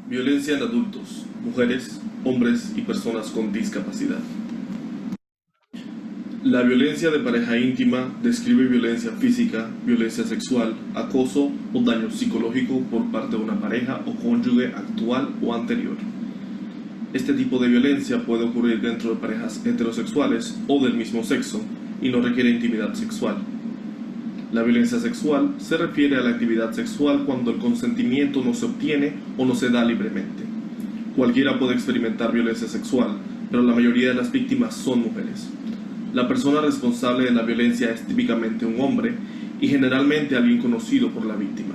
Violencia en adultos, mujeres, hombres y personas con discapacidad. La violencia de pareja íntima describe violencia física, violencia sexual, acoso o daño psicológico por parte de una pareja o cónyuge actual o anterior. Este tipo de violencia puede ocurrir dentro de parejas heterosexuales o del mismo sexo y no requiere intimidad sexual. La violencia sexual se refiere a la actividad sexual cuando el consentimiento no se obtiene o no se da libremente. Cualquiera puede experimentar violencia sexual, pero la mayoría de las víctimas son mujeres. La persona responsable de la violencia es típicamente un hombre y generalmente alguien conocido por la víctima.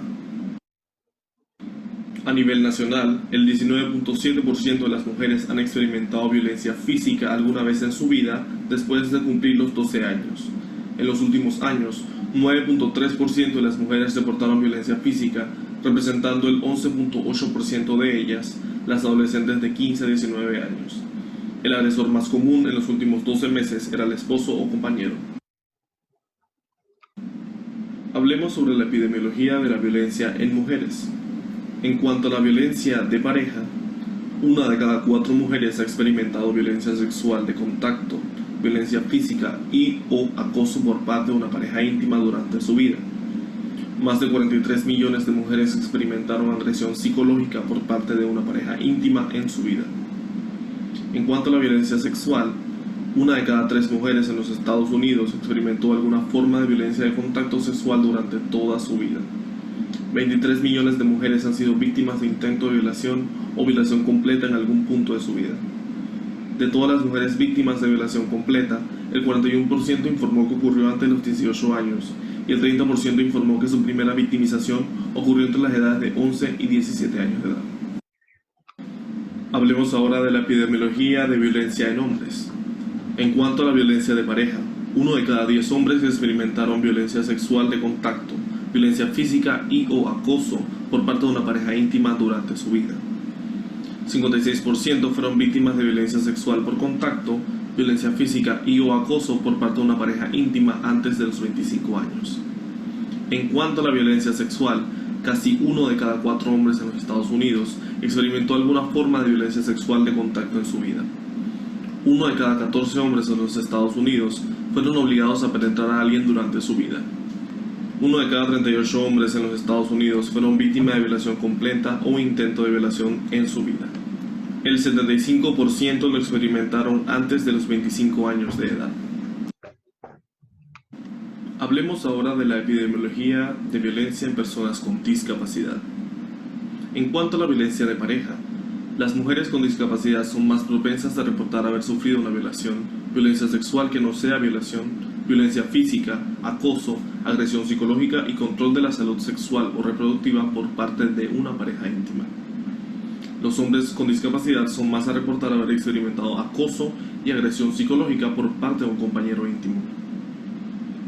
A nivel nacional, el 19.7% de las mujeres han experimentado violencia física alguna vez en su vida después de cumplir los 12 años. En los últimos años, 9.3% de las mujeres reportaron violencia física, representando el 11.8% de ellas, las adolescentes de 15 a 19 años. El agresor más común en los últimos 12 meses era el esposo o compañero. Hablemos sobre la epidemiología de la violencia en mujeres. En cuanto a la violencia de pareja, 1 de cada 4 mujeres ha experimentado violencia sexual de contacto, violencia física y o acoso por parte de una pareja íntima durante su vida. Más de 43 millones de mujeres experimentaron agresión psicológica por parte de una pareja íntima en su vida. En cuanto a la violencia sexual, 1 de cada 3 mujeres en los Estados Unidos experimentó alguna forma de violencia de contacto sexual durante toda su vida. 23 millones de mujeres han sido víctimas de intento de violación o violación completa en algún punto de su vida. De todas las mujeres víctimas de violación completa, el 41% informó que ocurrió antes de los 18 años y el 30% informó que su primera victimización ocurrió entre las edades de 11 y 17 años de edad. Hablemos ahora de la epidemiología de violencia en hombres. En cuanto a la violencia de pareja, 1 de cada 10 hombres experimentaron violencia sexual de contacto, violencia física y o acoso por parte de una pareja íntima durante su vida. 56% fueron víctimas de violencia sexual por contacto, violencia física y o acoso por parte de una pareja íntima antes de los 25 años. En cuanto a la violencia sexual, casi 1 de cada 4 hombres en los Estados Unidos experimentó alguna forma de violencia sexual de contacto en su vida. 1 de cada 14 hombres en los Estados Unidos fueron obligados a penetrar a alguien durante su vida. 1 de cada 38 hombres en los Estados Unidos fueron víctimas de violación completa o intento de violación en su vida. El 75% lo experimentaron antes de los 25 años de edad. Hablemos ahora de la epidemiología de violencia en personas con discapacidad. En cuanto a la violencia de pareja, las mujeres con discapacidad son más propensas a reportar haber sufrido una violación, violencia sexual que no sea violación, violencia física, acoso, agresión psicológica y control de la salud sexual o reproductiva por parte de una pareja íntima. Los hombres con discapacidad son más a reportar haber experimentado acoso y agresión psicológica por parte de un compañero íntimo.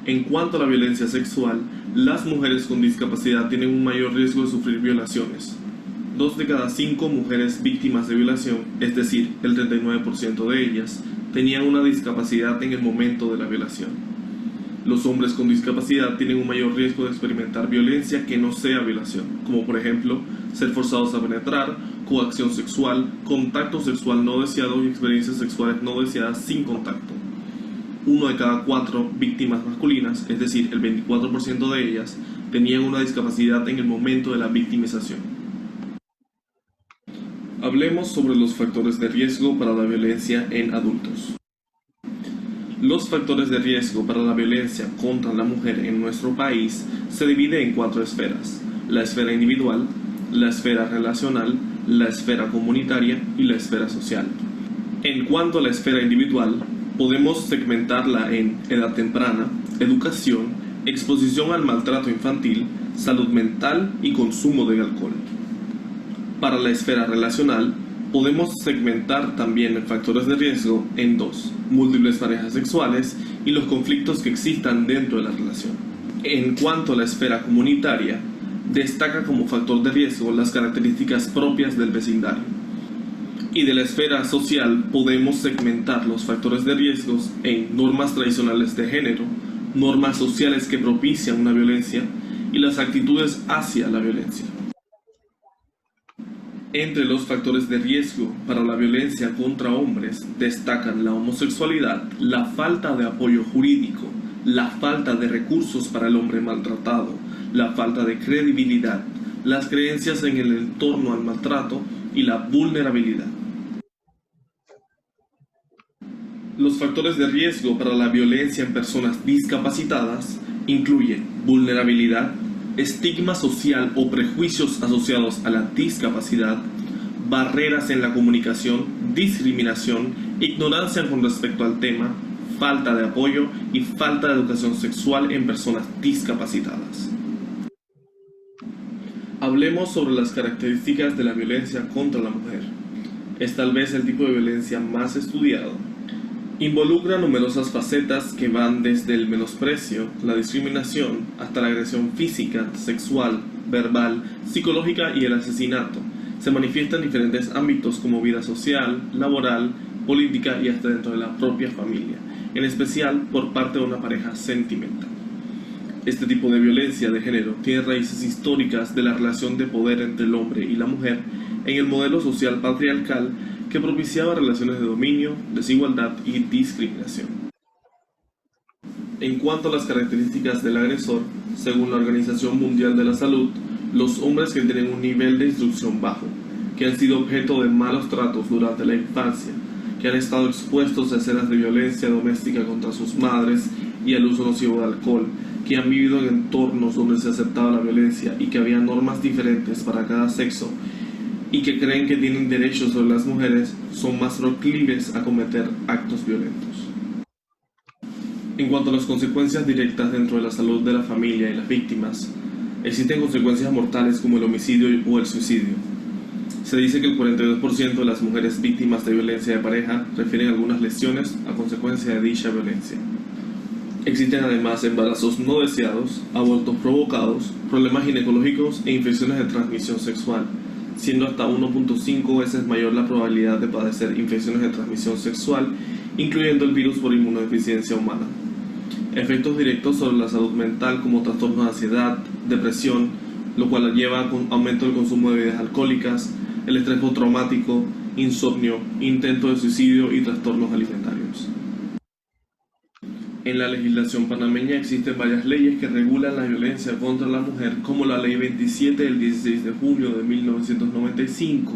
En cuanto a la violencia sexual, las mujeres con discapacidad tienen un mayor riesgo de sufrir violaciones. 2 de cada 5 mujeres víctimas de violación, es decir, el 39% de ellas, tenían una discapacidad en el momento de la violación. Los hombres con discapacidad tienen un mayor riesgo de experimentar violencia que no sea violación, como por ejemplo, ser forzados a penetrar, coacción sexual, contacto sexual no deseado y experiencias sexuales no deseadas sin contacto. 1 de cada 4 víctimas masculinas, es decir, el 24% de ellas, tenían una discapacidad en el momento de la victimización. Hablemos sobre los factores de riesgo para la violencia en adultos. Los factores de riesgo para la violencia contra la mujer en nuestro país se dividen en 4 esferas: la esfera individual, la esfera relacional, la esfera comunitaria y la esfera social. En cuanto a la esfera individual, podemos segmentarla en edad temprana, educación, exposición al maltrato infantil, salud mental y consumo de alcohol. Para la esfera relacional, podemos segmentar también los factores de riesgo en 2: múltiples parejas sexuales y los conflictos que existan dentro de la relación. En cuanto a la esfera comunitaria, destaca como factor de riesgo las características propias del vecindario. Y de la esfera social podemos segmentar los factores de riesgos en normas tradicionales de género, normas sociales que propician una violencia y las actitudes hacia la violencia. Entre los factores de riesgo para la violencia contra hombres destacan la homosexualidad, la falta de apoyo jurídico, la falta de recursos para el hombre maltratado, la falta de credibilidad, las creencias en el entorno al maltrato y la vulnerabilidad. Los factores de riesgo para la violencia en personas discapacitadas incluyen vulnerabilidad, estigma social o prejuicios asociados a la discapacidad, barreras en la comunicación, discriminación, ignorancia con respecto al tema, falta de apoyo y falta de educación sexual en personas discapacitadas. Hablemos sobre las características de la violencia contra la mujer. Es tal vez el tipo de violencia más estudiado. Involucra numerosas facetas que van desde el menosprecio, la discriminación, hasta la agresión física, sexual, verbal, psicológica y el asesinato. Se manifiesta en diferentes ámbitos como vida social, laboral, política y hasta dentro de la propia familia, en especial por parte de una pareja sentimental. Este tipo de violencia de género tiene raíces históricas de la relación de poder entre el hombre y la mujer en el modelo social patriarcal que propiciaba relaciones de dominio, desigualdad y discriminación. En cuanto a las características del agresor, según la Organización Mundial de la Salud, los hombres que tienen un nivel de instrucción bajo, que han sido objeto de malos tratos durante la infancia, que han estado expuestos a escenas de violencia doméstica contra sus madres y al uso nocivo de alcohol, que han vivido en entornos donde se aceptaba la violencia y que había normas diferentes para cada sexo, y que creen que tienen derechos sobre las mujeres, son más proclives a cometer actos violentos. En cuanto a las consecuencias directas dentro de la salud de la familia y las víctimas, existen consecuencias mortales como el homicidio o el suicidio. Se dice que el 42% de las mujeres víctimas de violencia de pareja refieren algunas lesiones a consecuencia de dicha violencia. Existen además embarazos no deseados, abortos provocados, problemas ginecológicos e infecciones de transmisión sexual, siendo hasta 1.5 veces mayor la probabilidad de padecer infecciones de transmisión sexual, incluyendo el virus por inmunodeficiencia humana. Efectos directos sobre la salud mental como trastornos de ansiedad, depresión, lo cual lleva a aumento del consumo de bebidas alcohólicas, el estrés postraumático, insomnio, intento de suicidio y trastornos alimentarios. En la legislación panameña existen varias leyes que regulan la violencia contra la mujer, como la Ley 27 del 16 de julio de 1995,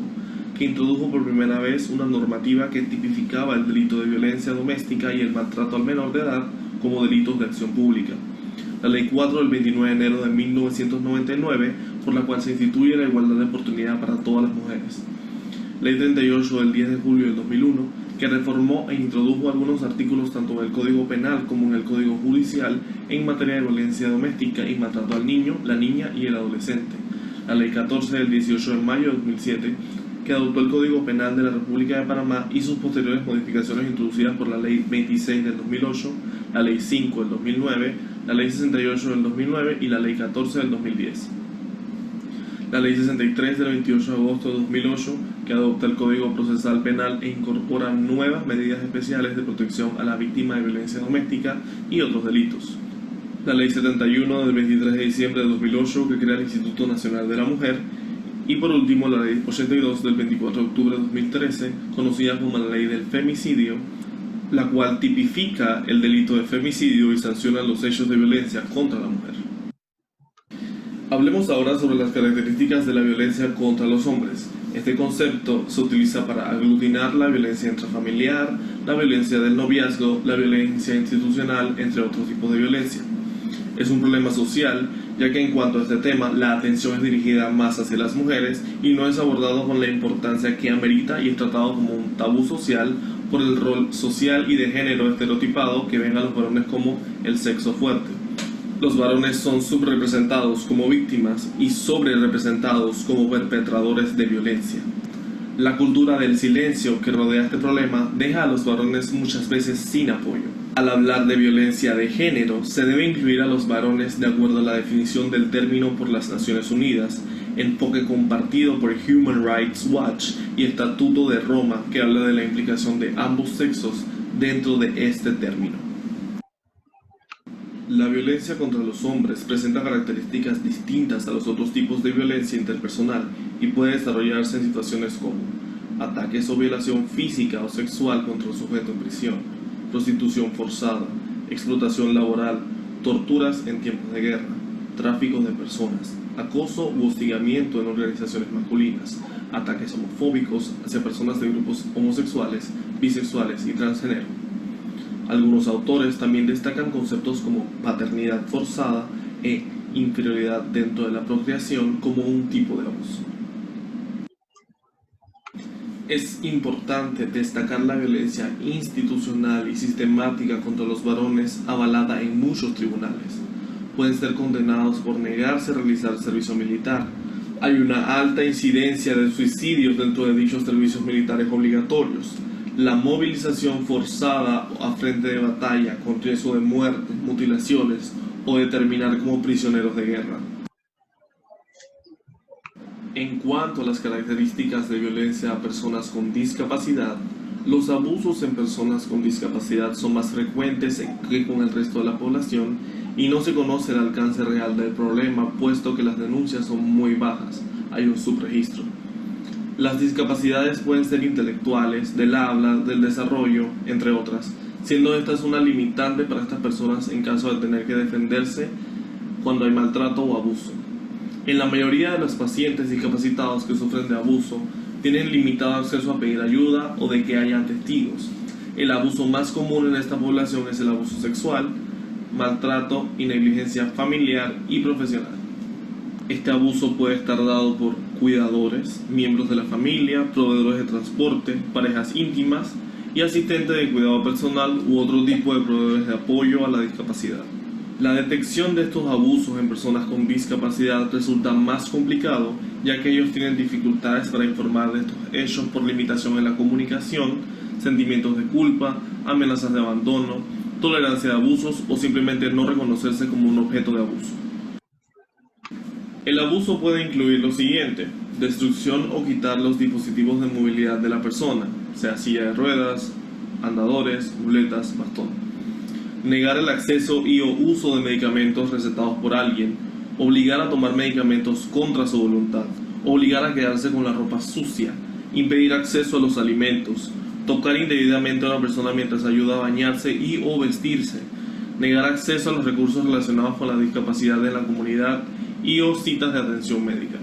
que introdujo por primera vez una normativa que tipificaba el delito de violencia doméstica y el maltrato al menor de edad como delitos de acción pública. La Ley 4 del 29 de enero de 1999, por la cual se instituye la igualdad de oportunidad para todas las mujeres. Ley 38 del 10 de julio del 2001, que reformó e introdujo algunos artículos tanto en el Código Penal como en el Código Judicial en materia de violencia doméstica y maltrato al niño, la niña y el adolescente. La Ley 14 del 18 de mayo de 2007, que adoptó el Código Penal de la República de Panamá y sus posteriores modificaciones introducidas por la Ley 26 del 2008, la Ley 5 del 2009, la Ley 68 del 2009 y la Ley 14 del 2010. La Ley 63 del 28 de agosto de 2008, que adopta el Código Procesal Penal e incorpora nuevas medidas especiales de protección a la víctima de violencia doméstica y otros delitos. La Ley 71 del 23 de diciembre de 2008, que crea el Instituto Nacional de la Mujer. Y por último, la Ley 82 del 24 de octubre de 2013, conocida como la Ley del Femicidio, la cual tipifica el delito de femicidio y sanciona los hechos de violencia contra la mujer. Hablemos ahora sobre las características de la violencia contra los hombres. Este concepto se utiliza para aglutinar la violencia intrafamiliar, la violencia del noviazgo, la violencia institucional, entre otros tipos de violencia. Es un problema social, ya que en cuanto a este tema, la atención es dirigida más hacia las mujeres y no es abordado con la importancia que amerita y es tratado como un tabú social por el rol social y de género estereotipado que ven a los varones como el sexo fuerte. Los varones son subrepresentados como víctimas y sobrerepresentados como perpetradores de violencia. La cultura del silencio que rodea este problema deja a los varones muchas veces sin apoyo. Al hablar de violencia de género, se debe incluir a los varones de acuerdo a la definición del término por las Naciones Unidas, enfoque compartido por Human Rights Watch y Estatuto de Roma, que habla de la implicación de ambos sexos dentro de este término. La violencia contra los hombres presenta características distintas a los otros tipos de violencia interpersonal y puede desarrollarse en situaciones como ataques o violación física o sexual contra un sujeto en prisión, prostitución forzada, explotación laboral, torturas en tiempos de guerra, tráfico de personas, acoso u hostigamiento en organizaciones masculinas, ataques homofóbicos hacia personas de grupos homosexuales, bisexuales y transgénero. Algunos autores también destacan conceptos como paternidad forzada e inferioridad dentro de la procreación como un tipo de abuso. Es importante destacar la violencia institucional y sistemática contra los varones avalada en muchos tribunales. Pueden ser condenados por negarse a realizar servicio militar. Hay una alta incidencia de suicidios dentro de dichos servicios militares obligatorios. La movilización forzada a frente de batalla con riesgo de muerte, mutilaciones o de terminar como prisioneros de guerra. En cuanto a las características de violencia a personas con discapacidad, los abusos en personas con discapacidad son más frecuentes que con el resto de la población y no se conoce el alcance real del problema, puesto que las denuncias son muy bajas, hay un subregistro. Las discapacidades pueden ser intelectuales, del habla, del desarrollo, entre otras, siendo estas una limitante para estas personas en caso de tener que defenderse cuando hay maltrato o abuso. En la mayoría de los pacientes discapacitados que sufren de abuso, tienen limitado acceso a pedir ayuda o de que hayan testigos. El abuso más común en esta población es el abuso sexual, maltrato y negligencia familiar y profesional. Este abuso puede estar dado por cuidadores, miembros de la familia, proveedores de transporte, parejas íntimas y asistentes de cuidado personal u otro tipo de proveedores de apoyo a la discapacidad. La detección de estos abusos en personas con discapacidad resulta más complicado, ya que ellos tienen dificultades para informar de estos hechos por limitación en la comunicación, sentimientos de culpa, amenazas de abandono, tolerancia de abusos o simplemente no reconocerse como un objeto de abuso. El abuso puede incluir lo siguiente: destrucción o quitar los dispositivos de movilidad de la persona, sea silla de ruedas, andadores, muletas, bastón. Negar el acceso y o uso de medicamentos recetados por alguien, obligar a tomar medicamentos contra su voluntad, obligar a quedarse con la ropa sucia, impedir acceso a los alimentos, tocar indebidamente a una persona mientras ayuda a bañarse y o vestirse, negar acceso a los recursos relacionados con la discapacidad de la comunidad y o citas de atención médica.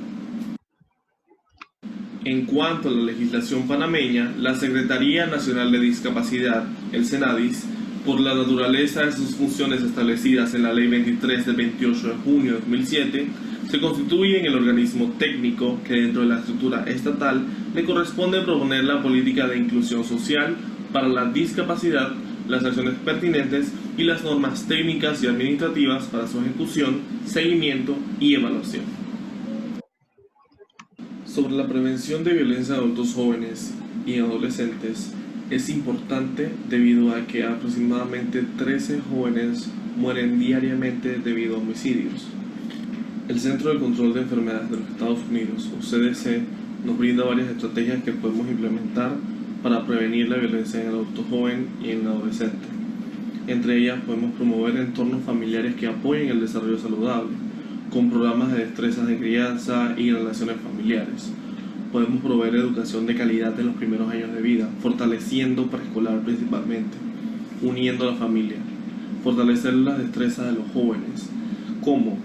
En cuanto a la legislación panameña, la Secretaría Nacional de Discapacidad, el SENADIS, por la naturaleza de sus funciones establecidas en la Ley 23 del 28 de junio de 2007, se constituye en el organismo técnico que dentro de la estructura estatal le corresponde proponer la política de inclusión social para la discapacidad, las acciones pertinentes y las normas técnicas y administrativas para su ejecución, seguimiento y evaluación. Sobre la prevención de violencia de adultos jóvenes y adolescentes, es importante debido a que aproximadamente 13 jóvenes mueren diariamente debido a homicidios. El Centro de Control de Enfermedades de los Estados Unidos, o CDC, nos brinda varias estrategias que podemos implementar para prevenir la violencia en el adulto joven y en el adolescente. Entre ellas podemos promover entornos familiares que apoyen el desarrollo saludable, con programas de destrezas de crianza y relaciones familiares. Podemos proveer educación de calidad en los primeros años de vida, fortaleciendo preescolar principalmente, uniendo a la familia, fortalecer las destrezas de los jóvenes, como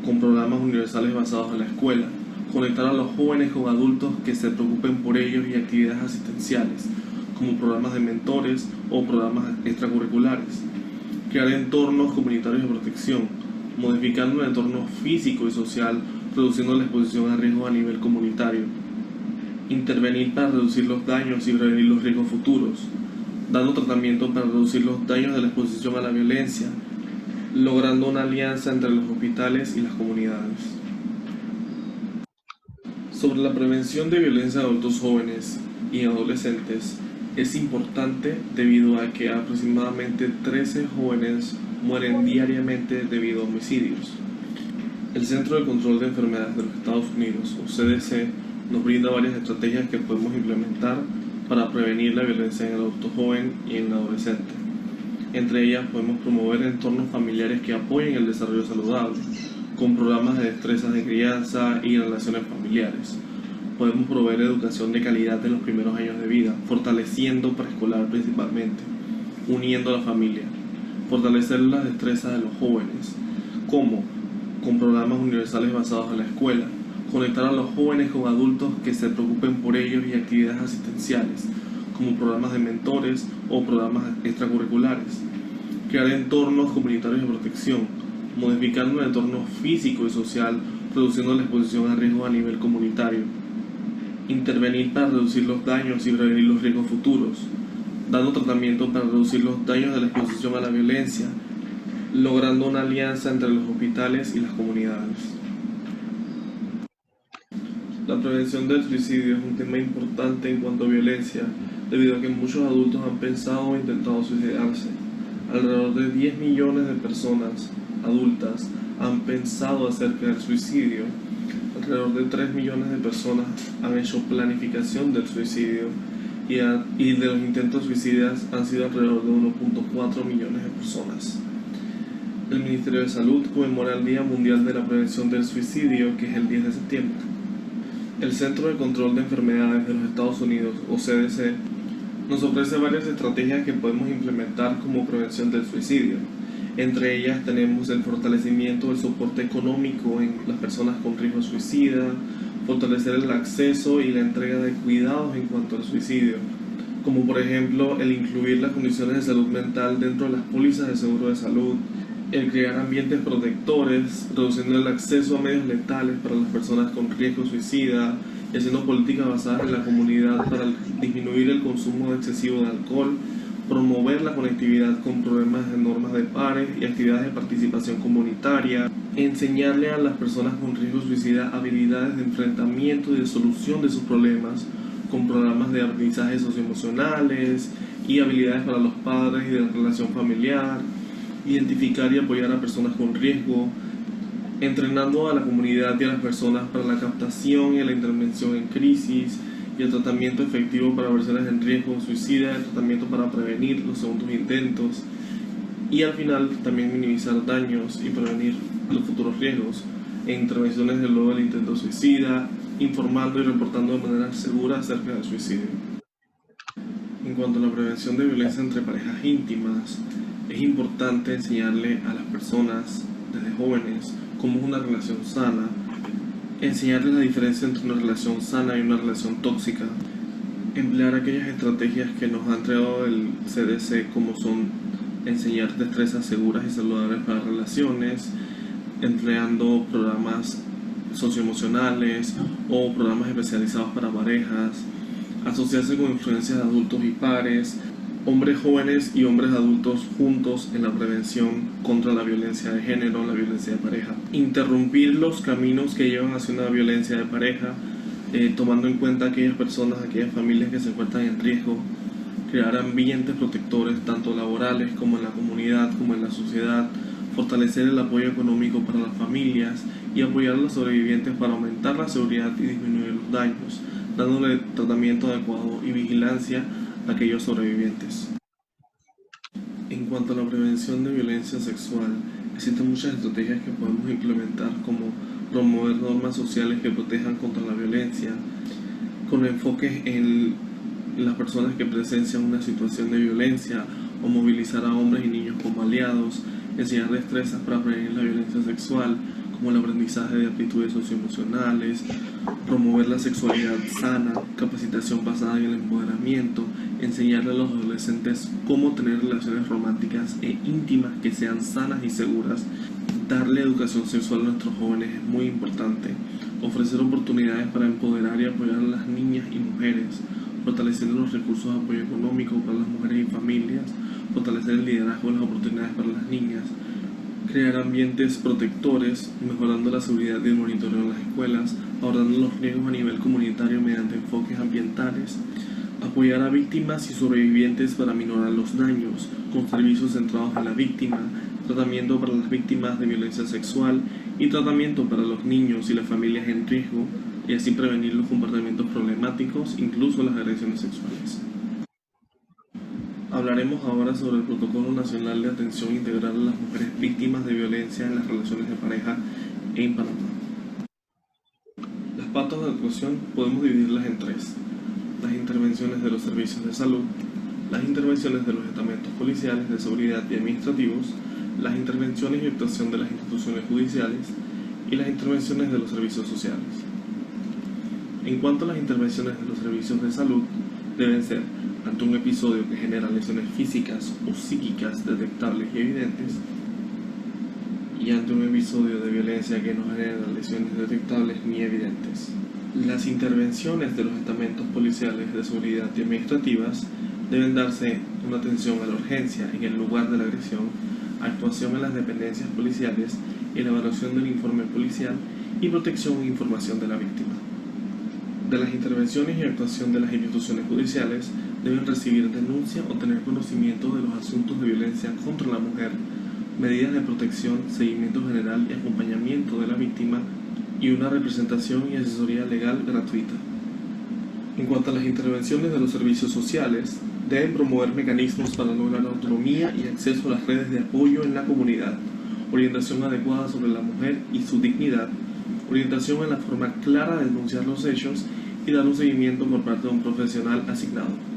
con programas universales basados en la escuela, conectar a los jóvenes con adultos que se preocupen por ellos y actividades asistenciales, como programas de mentores o programas extracurriculares, crear entornos comunitarios de protección, modificando el entorno físico y social, reduciendo la exposición a riesgos a nivel comunitario, intervenir para reducir los daños y prevenir los riesgos futuros, dando tratamiento para reducir los daños de la exposición a la violencia, logrando una alianza entre los hospitales y las comunidades. Sobre la prevención de violencia de adultos jóvenes y adolescentes, es importante debido a que aproximadamente 13 jóvenes mueren diariamente debido a homicidios. El Centro de Control de Enfermedades de los Estados Unidos, o CDC, nos brinda varias estrategias que podemos implementar para prevenir la violencia en el adulto joven y en el adolescente. Entre ellas podemos promover entornos familiares que apoyen el desarrollo saludable, con programas de destrezas de crianza y relaciones familiares. Podemos proveer educación de calidad en los primeros años de vida, fortaleciendo preescolar principalmente, uniendo a la familia, fortalecer las destrezas de los jóvenes. ¿Cómo? Con programas universales basados en la escuela, conectar a los jóvenes con adultos que se preocupen por ellos y actividades asistenciales, como programas de mentores o programas extracurriculares, crear entornos comunitarios de protección, modificando el entorno físico y social, reduciendo la exposición a riesgos a nivel comunitario, intervenir para reducir los daños y prevenir los riesgos futuros, dando tratamiento para reducir los daños de la exposición a la violencia, logrando una alianza entre los hospitales y las comunidades. La prevención del suicidio es un tema importante en cuanto a violencia, debido a que muchos adultos han pensado o intentado suicidarse. Alrededor de 10 millones de personas adultas han pensado acerca del suicidio. Alrededor de 3 millones de personas han hecho planificación del suicidio y de los intentos suicidas han sido alrededor de 1.4 millones de personas. El Ministerio de Salud conmemora el Día Mundial de la Prevención del Suicidio, que es el 10 de septiembre. El Centro de Control de Enfermedades de los Estados Unidos, o CDC, nos ofrece varias estrategias que podemos implementar como prevención del suicidio. Entre ellas tenemos el fortalecimiento del soporte económico en las personas con riesgo suicida, fortalecer el acceso y la entrega de cuidados en cuanto al suicidio, como por ejemplo el incluir las condiciones de salud mental dentro de las pólizas de seguro de salud, el crear ambientes protectores, reduciendo el acceso a medios letales para las personas con riesgo suicida y haciendo políticas basadas en la comunidad para disminuir el consumo excesivo de alcohol, promover la conectividad con problemas de normas de pares y actividades de participación comunitaria, enseñarle a las personas con riesgo suicida habilidades de enfrentamiento y de solución de sus problemas con programas de aprendizaje socioemocionales y habilidades para los padres y de la relación familiar, identificar y apoyar a personas con riesgo, entrenando a la comunidad y a las personas para la captación y la intervención en crisis y el tratamiento efectivo para personas en riesgo suicida, el tratamiento para prevenir los segundos intentos y al final también minimizar daños y prevenir los futuros riesgos en intervenciones de luego del intento suicida, informando y reportando de manera segura acerca del suicidio. En cuanto a la prevención de violencia entre parejas íntimas, es importante enseñarle a las personas desde jóvenes cómo es una relación sana, enseñarles la diferencia entre una relación sana y una relación tóxica, emplear aquellas estrategias que nos ha entregado el CDC, como son enseñar destrezas seguras y saludables para relaciones, empleando programas socioemocionales o programas especializados para parejas, asociarse con influencias de adultos y pares, hombres jóvenes y hombres adultos juntos en la prevención contra la violencia de género, la violencia de pareja. Interrumpir los caminos que llevan hacia una violencia de pareja, tomando en cuenta aquellas personas, aquellas familias que se encuentran en riesgo, crear ambientes protectores tanto laborales como en la comunidad, como en la sociedad, fortalecer el apoyo económico para las familias y apoyar a los sobrevivientes para aumentar la seguridad y disminuir los daños, dándole tratamiento adecuado y vigilancia a aquellos sobrevivientes. En cuanto a la prevención de violencia sexual, existen muchas estrategias que podemos implementar, como promover normas sociales que protejan contra la violencia, con enfoque en las personas que presencian una situación de violencia, o movilizar a hombres y niños como aliados, enseñar destrezas para prevenir la violencia sexual, como el aprendizaje de aptitudes socioemocionales, promover la sexualidad sana, capacitación basada en el empoderamiento, enseñarle a los adolescentes cómo tener relaciones románticas e íntimas que sean sanas y seguras. Darle educación sexual a nuestros jóvenes es muy importante, ofrecer oportunidades para empoderar y apoyar a las niñas y mujeres, fortaleciendo los recursos de apoyo económico para las mujeres y familias, fortalecer el liderazgo de las oportunidades para las niñas, crear ambientes protectores, mejorando la seguridad y el monitoreo en las escuelas, abordando los riesgos a nivel comunitario mediante enfoques ambientales, apoyar a víctimas y sobrevivientes para minorar los daños, con servicios centrados en la víctima, tratamiento para las víctimas de violencia sexual y tratamiento para los niños y las familias en riesgo, y así prevenir los comportamientos problemáticos, incluso las agresiones sexuales. Hablaremos ahora sobre el Protocolo Nacional de Atención Integral a las Mujeres Víctimas de Violencia en las Relaciones de Pareja en Panamá. Las pautas de actuación podemos dividirlas en tres: las intervenciones de los servicios de salud, las intervenciones de los estamentos policiales, de seguridad y administrativos, las intervenciones y actuación de las instituciones judiciales y las intervenciones de los servicios sociales. En cuanto a las intervenciones de los servicios de salud, deben ser ante un episodio que genera lesiones físicas o psíquicas detectables y evidentes, y ante un episodio de violencia que no genera lesiones detectables ni evidentes. Las intervenciones de los estamentos policiales, de seguridad y administrativas deben darse una atención a la urgencia en el lugar de la agresión, actuación en las dependencias policiales, elaboración del informe policial y protección e información de la víctima. De las intervenciones y actuación de las instituciones judiciales deben recibir denuncia o tener conocimiento de los asuntos de violencia contra la mujer, medidas de protección, seguimiento general y acompañamiento de la víctima y una representación y asesoría legal gratuita. En cuanto a las intervenciones de los servicios sociales, deben promover mecanismos para lograr autonomía y acceso a las redes de apoyo en la comunidad, orientación adecuada sobre la mujer y su dignidad, orientación en la forma clara de denunciar los hechos y dar un seguimiento por parte de un profesional asignado.